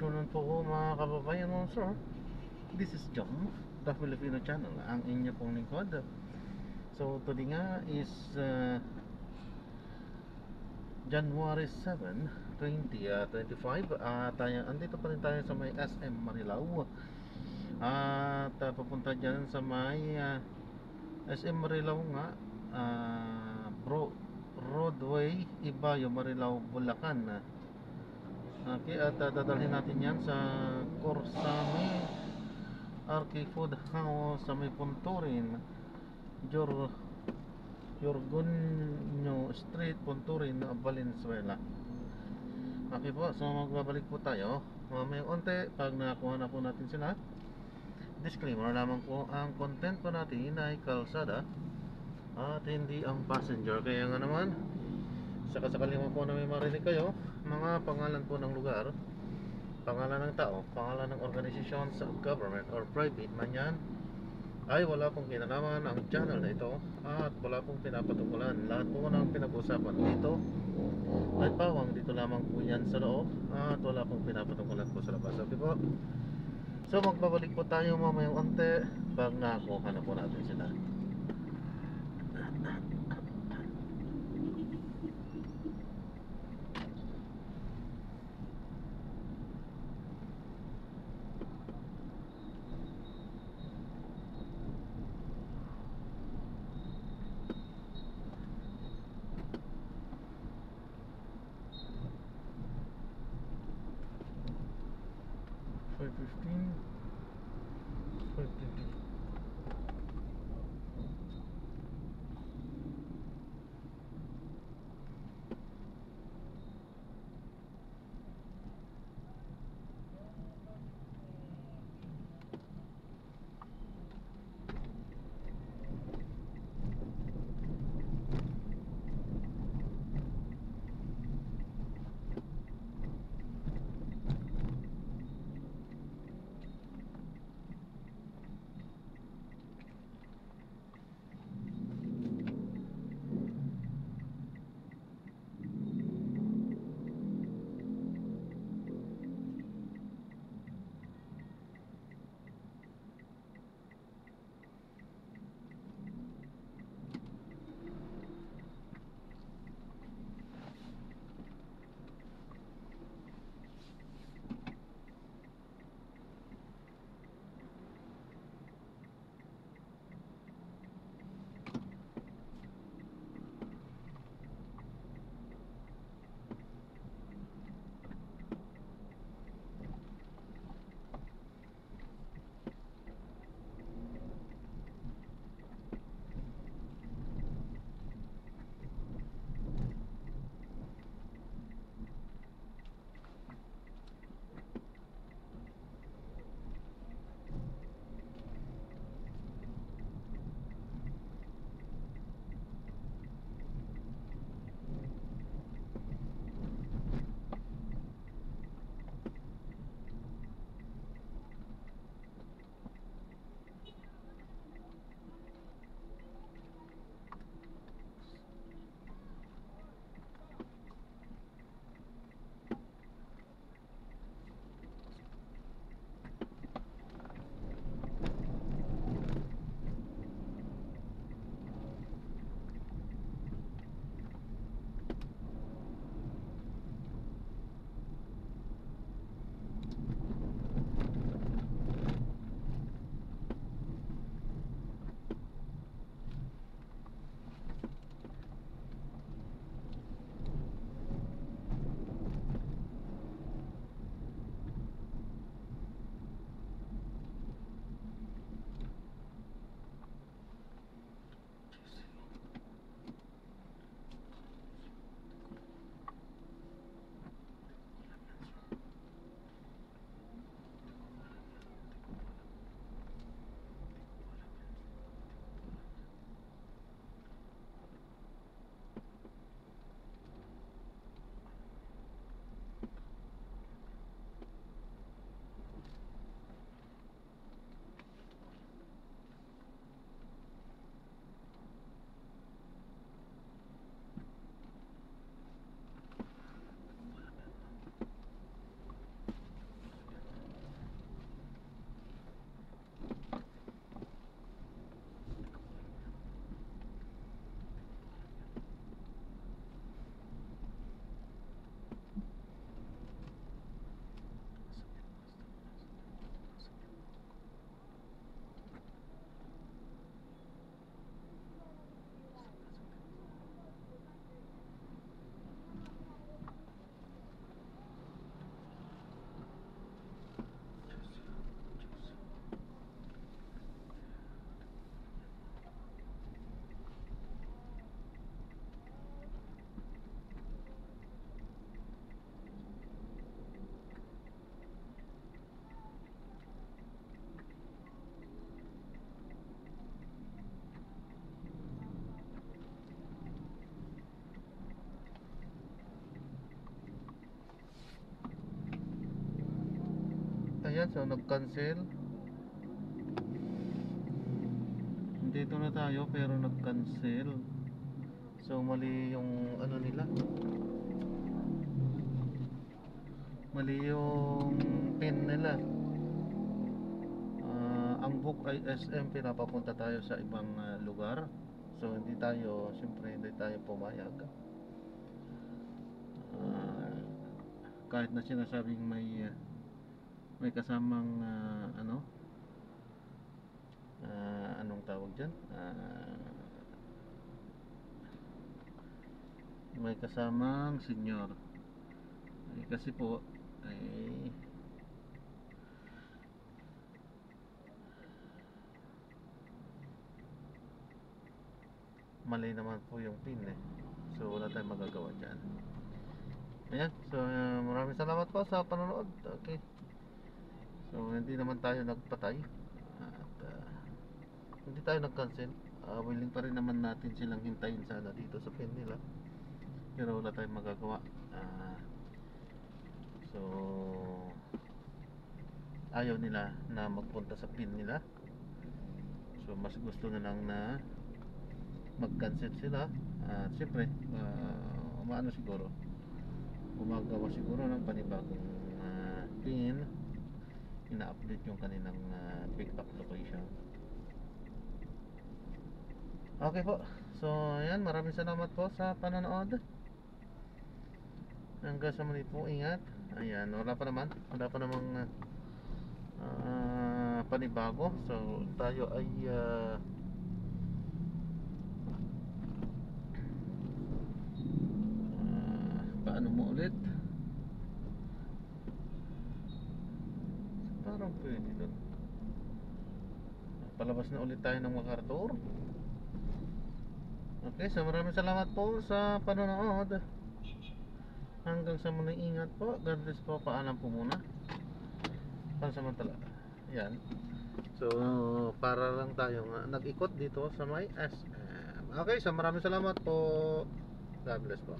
afternoon po mga kababayan mo, sir. This is John, the Filipino channel, ang inyo pong lingkod. So today nga is January 7, 2025. Andito pa rin tayo sa may SM Marilao. At papunta dyan sa may SM Marilao nga, Roadway Ibayo, Marilao, Bulacan. Okay, at dadalhin natin yan sa Corsame RK Food House sa may Punturin, Yorgonyo Street, Punturin, Valenzuela. Okay po, so magbabalik po tayo mamayang onte pag nakakuha na po natin sila. Disclaimer lamang po, ang content po natin ay kalsada at hindi ang passenger. Kaya nga naman, sakasakali mo po na may marinig kayo, mga pangalan po ng lugar, pangalan ng tao, pangalan ng organisasyon sa government or private man yan, ay wala pong kinalaman ang channel na ito at wala pong pinapatukulan. Lahat po ng pinag-usapan dito ay pawang dito lamang po yan sa loob at wala pong pinapatukulan po sa labas. Okay po, so magbabalik po tayo mamayang onte pag nakakuha na po natin sila. Ayan, so nag-cancel. Dito na tayo pero nag-cancel. So mali yung ano nila. Mali yung pin nila. Ang book ay SM, pinapapunta tayo sa ibang lugar. So hindi tayo, siyempre hindi tayo pumayag. Kahit na sinasabing may kasamang anong tawag dyan, may kasamang senior. Kasi po ay mali naman po yung pin so wala tayong magagawa dyan. Ayan, so maraming salamat po sa panonood. Okay, so hindi naman tayo nagpatay at hindi tayo nag-cancel. Willing pa rin naman natin silang hintayin sana dito sa pin nila, pero wala tayong magagawa. So ayaw nila na magpunta sa pin nila, so mas gusto na lang na mag-cancel sila. Siyempre umaano siguro, gumagawa siguro ng panibagong pin, ina-update yung kanilang pick up location. Okay po, so ayan, maraming salamat po sa panonood. Hanggang sa muli po, ingat. Ayan, wala pa namang panibago. So tayo ay paano mo ulit? Parang pwede doon. Palabas na ulit tayo ng MacArthur. Okay, so maraming salamat po sa panonood. Hanggang sa muli, ingat po. God bless po, paalam po muna. Pansamantala. Yan. So para lang tayo nag-ikot dito sa may SM. Okay, so maraming salamat po. God bless po.